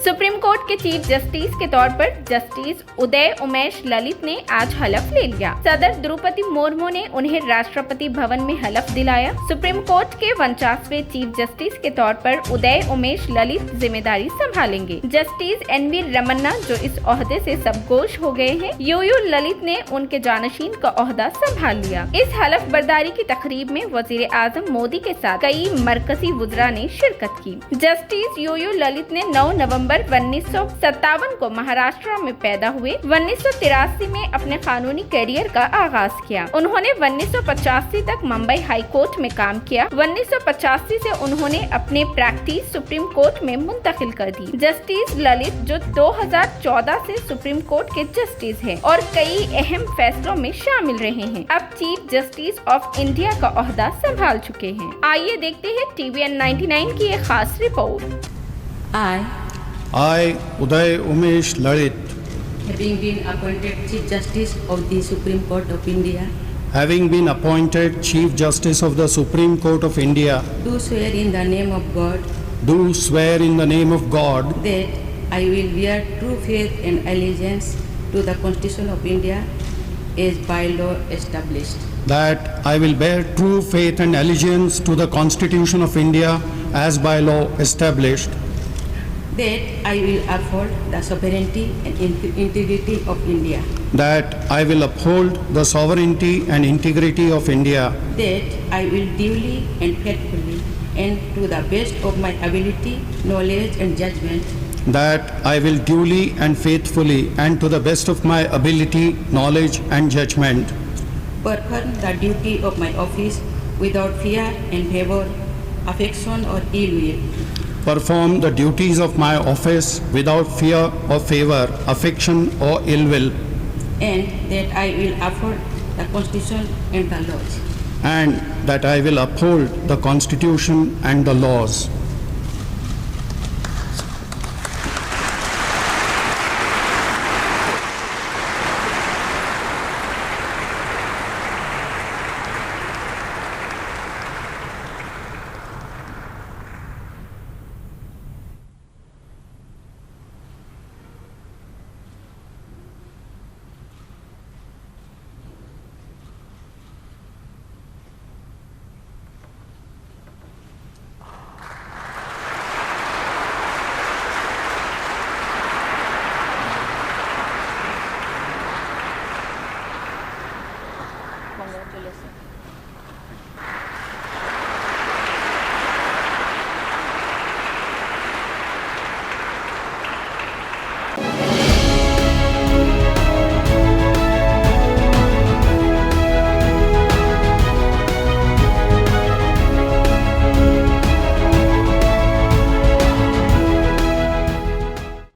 Supreme court के chief justice के तौर पर जस्टिस उदय उमेश ललित ने आज हलफ ले लिया। सदर द्रौपदी मुर्मू ने उन्हें राष्ट्रपति भवन में हलफ दिलाया। सुप्रीम कोर्ट के 49वें चीफ जस्टिस के तौर पर उदय उमेश ललित जिम्मेदारी संभालेंगे। जस्टिस NV रमन्ना जो इस ओहदे से सबगोश हो गए हैं, UU ललित ने उनके जानशीन का ओहदा संभाल लिया। इस हलफ बर्दारी की तकरीब में वजीर आजम मोदी के साथ कई मरकजी वुज़रा ने शिरकत की। जस्टिस UU ललित ने 9 नवंबर 1957 को महाराष्ट्र में पैदा हुए। 1983 में अपने कानूनी करियर का आगाज किया। उन्होंने 1985 तक मुंबई हाई कोर्ट में काम किया। 1985 से उन्होंने अपने प्रैक्टिस सुप्रीम कोर्ट में मुंतकिल कर दी। जस्टिस ललित जो 2014 से सुप्रीम कोर्ट के जस्टिस हैं और कई अहम फैसलों में शामिल रहे हैं, अब चीफ जस्टिस ऑफ इंडिया का ओहदा संभाल चुके हैं। आइए देखते हैं TVN 99 की एक खास report. I, Uday Umesh Lalit, having been appointed Chief Justice of the Supreme Court of India, having been appointed Chief Justice of the Supreme Court of India, do swear in the name of God do swear in the name of God that I will bear true faith and allegiance to the Constitution of India as by law established, that I will bear true faith and allegiance to the Constitution of India as by law established, that I will uphold the sovereignty and integrity of India, that I will uphold the sovereignty and integrity of India, that I will duly and faithfully and to the best of my ability, knowledge and judgment that I will duly and faithfully and to the best of my ability, knowledge and judgment perform the duty of my office without fear and favor, affection or ill will, perform the duties of my office without fear or favor, affection or ill will, and that I will uphold the Constitution and the laws. and that I will uphold the Constitution and the laws.